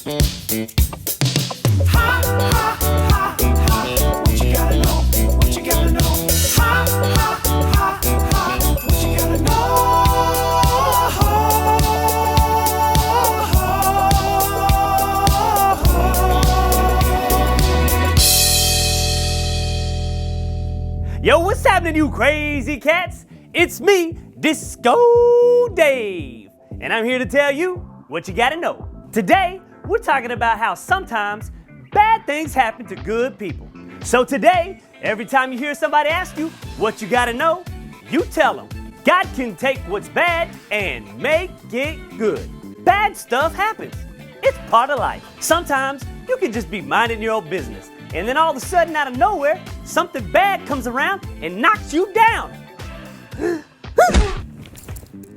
Ha, ha, ha, ha. What you gotta know? What you gotta know? Ha, ha, ha, ha. What you gotta know? Yo, what's happening, you crazy cats? It's me, Disco Dave, and I'm here to tell you what you gotta know. Today, we're talking about how sometimes bad things happen to good people. So today, every time you hear somebody ask you what you gotta know, you tell them, God can take what's bad and make it good. Bad stuff happens. It's part of life. Sometimes you can just be minding your own business, and then all of a sudden, out of nowhere, something bad comes around and knocks you down.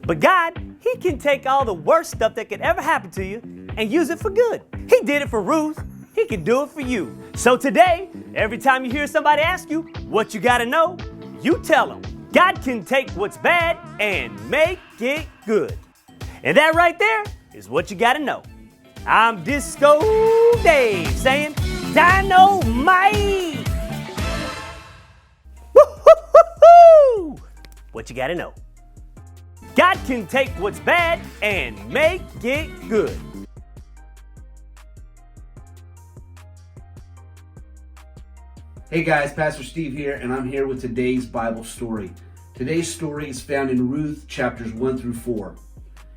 But God, He can take all the worst stuff that could ever happen to you and use it for good. He did it for Ruth. He can do it for you. So today, every time you hear somebody ask you what you gotta know, you tell them, God can take what's bad and make it good. And that right there is what you gotta know. I'm Disco Dave saying, Dynamite! Woo-hoo-hoo-hoo! What you gotta know. God can take what's bad and make it good. Hey guys, Pastor Steve here, and I'm here with today's Bible story. Today's story is found in Ruth chapters 1 through 4.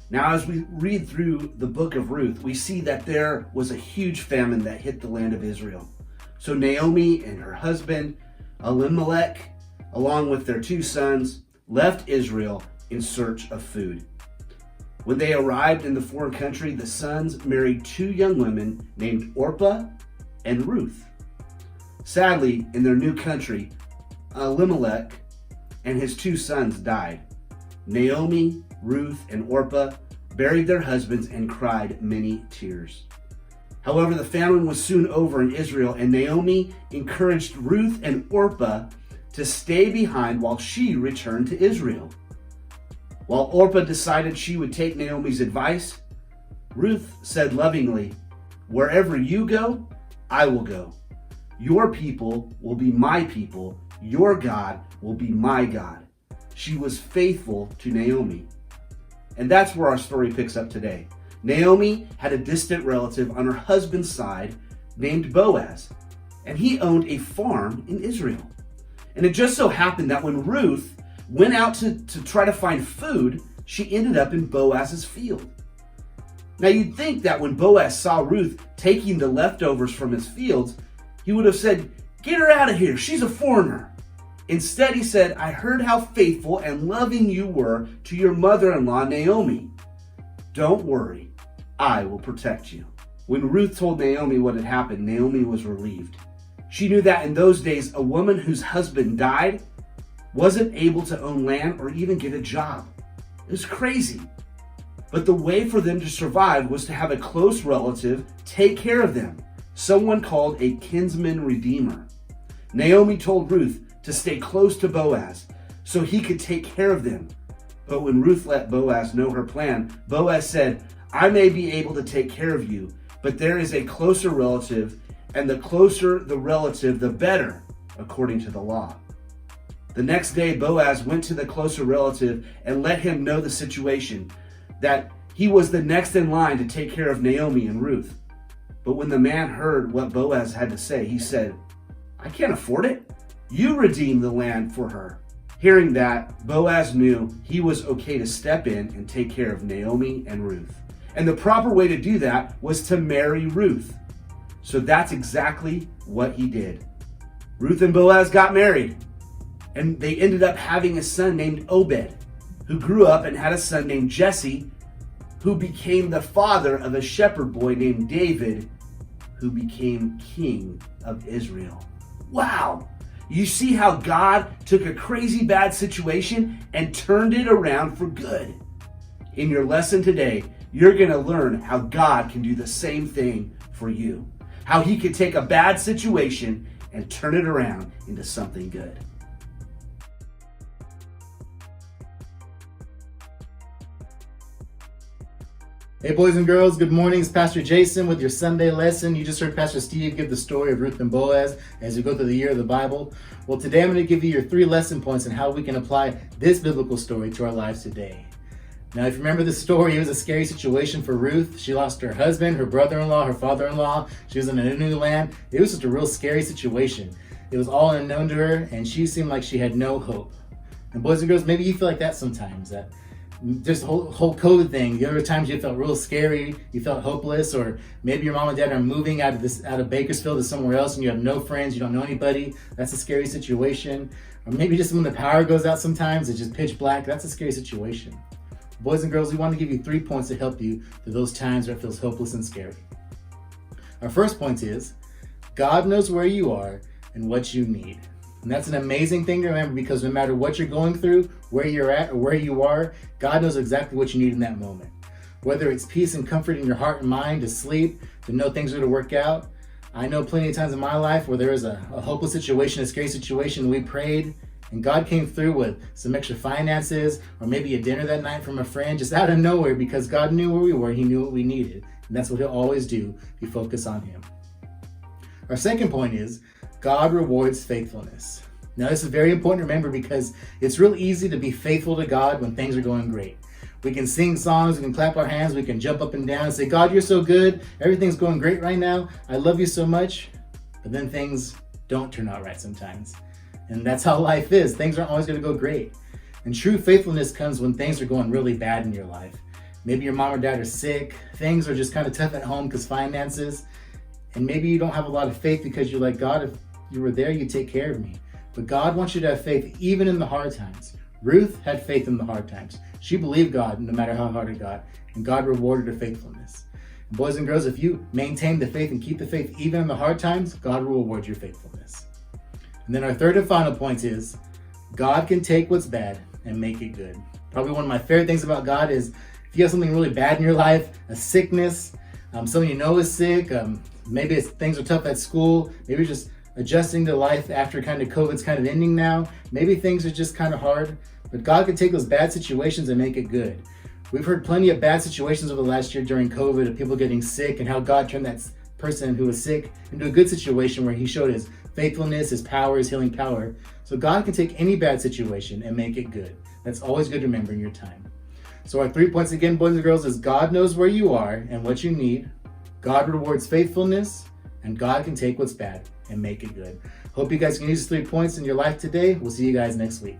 Now, as we read through the book of Ruth, we see that there was a huge famine that hit the land of Israel. So Naomi and her husband, Elimelech, along with their 2 sons, left Israel in search of food. When they arrived in the foreign country, the sons married 2 young women named Orpah and Ruth. Sadly, in their new country, Elimelech and his 2 sons died. Naomi, Ruth, and Orpah buried their husbands and cried many tears. However, the famine was soon over in Israel, and Naomi encouraged Ruth and Orpah to stay behind while she returned to Israel. While Orpah decided she would take Naomi's advice, Ruth said lovingly, "Wherever you go, I will go. Your people will be my people. Your God will be my God." She was faithful to Naomi. And that's where our story picks up today. Naomi had a distant relative on her husband's side named Boaz, and he owned a farm in Israel. And it just so happened that when Ruth went out to try to find food, she ended up in Boaz's field. Now you'd think that when Boaz saw Ruth taking the leftovers from his fields, he would have said, "Get her out of here, she's a foreigner." Instead, he said, "I heard how faithful and loving you were to your mother-in-law, Naomi. Don't worry, I will protect you." When Ruth told Naomi what had happened, Naomi was relieved. She knew that in those days, a woman whose husband died wasn't able to own land or even get a job. It was crazy. But the way for them to survive was to have a close relative take care of them, someone called a kinsman redeemer. Naomi told Ruth to stay close to Boaz so he could take care of them. But when Ruth let Boaz know her plan, Boaz said, "I may be able to take care of you, but there is a closer relative, and the closer the relative, the better, according to the law." The next day, Boaz went to the closer relative and let him know the situation, that he was the next in line to take care of Naomi and Ruth. But when the man heard what Boaz had to say, he said, "I can't afford it. You redeem the land for her." Hearing that, Boaz knew he was okay to step in and take care of Naomi and Ruth. And the proper way to do that was to marry Ruth. So that's exactly what he did. Ruth and Boaz got married, and they ended up having a son named Obed, who grew up and had a son named Jesse, who became the father of a shepherd boy named David, who became king of Israel. Wow! You see how God took a crazy bad situation and turned it around for good. In your lesson today, you're going to learn how God can do the same thing for you. How He can take a bad situation and turn it around into something good. Hey boys and girls, good morning. It's Pastor Jason with your Sunday lesson. You just heard Pastor Steve give the story of Ruth and Boaz as we go through the year of the Bible. Well, today I'm going to give you your 3 lesson points on how we can apply this biblical story to our lives today. Now, if you remember the story, it was a scary situation for Ruth. She lost her husband, her brother-in-law, her father-in-law. She was in a new land. It was just a real scary situation. It was all unknown to her, and she seemed like she had no hope. And boys and girls, maybe you feel like that sometimes, that just the whole COVID thing. The other times you felt real scary, you felt hopeless, or maybe your mom and dad are moving out of Bakersfield to somewhere else and you have no friends, you don't know anybody. That's a scary situation. Or maybe just when the power goes out sometimes, it's just pitch black. That's a scary situation. Boys and girls, we want to give you 3 points to help you through those times where it feels hopeless and scary. Our first point is, God knows where you are and what you need. And that's an amazing thing to remember, because no matter what you're going through, where you're at or where you are, God knows exactly what you need in that moment. Whether it's peace and comfort in your heart and mind to sleep, to know things are going to work out. I know plenty of times in my life where there was a hopeless situation, a scary situation, we prayed and God came through with some extra finances or maybe a dinner that night from a friend just out of nowhere, because God knew where we were. He knew what we needed. And that's what He'll always do if you focus on Him. Our second point is, God rewards faithfulness. Now, this is very important to remember, because it's real easy to be faithful to God when things are going great. We can sing songs, we can clap our hands, we can jump up and down and say, God, you're so good. Everything's going great right now. I love you so much. But then things don't turn out right sometimes. And that's how life is. Things aren't always going to go great. And true faithfulness comes when things are going really bad in your life. Maybe your mom or dad are sick. Things are just kind of tough at home because finances. And maybe you don't have a lot of faith because you're like, God, if you were there, you'd take care of me. But God wants you to have faith even in the hard times. Ruth had faith in the hard times. She believed God no matter how hard it got, and God rewarded her faithfulness. And boys and girls, if you maintain the faith and keep the faith even in the hard times, God will reward your faithfulness. And then our third and final point is, God can take what's bad and make it good. Probably one of my favorite things about God is, if you have something really bad in your life, a sickness, someone you know is sick, maybe things are tough at school, maybe just adjusting to life after kind of COVID's kind of ending now. Maybe things are just kind of hard, but God can take those bad situations and make it good. We've heard plenty of bad situations over the last year during COVID of people getting sick, and how God turned that person who was sick into a good situation where He showed His faithfulness, His power, His healing power. So God can take any bad situation and make it good. That's always good to remember in your time. So our 3 points again, boys and girls, is God knows where you are and what you need. God rewards faithfulness, and God can take what's bad and make it good. Hope you guys can use 3 points in your life today. We'll see you guys next week.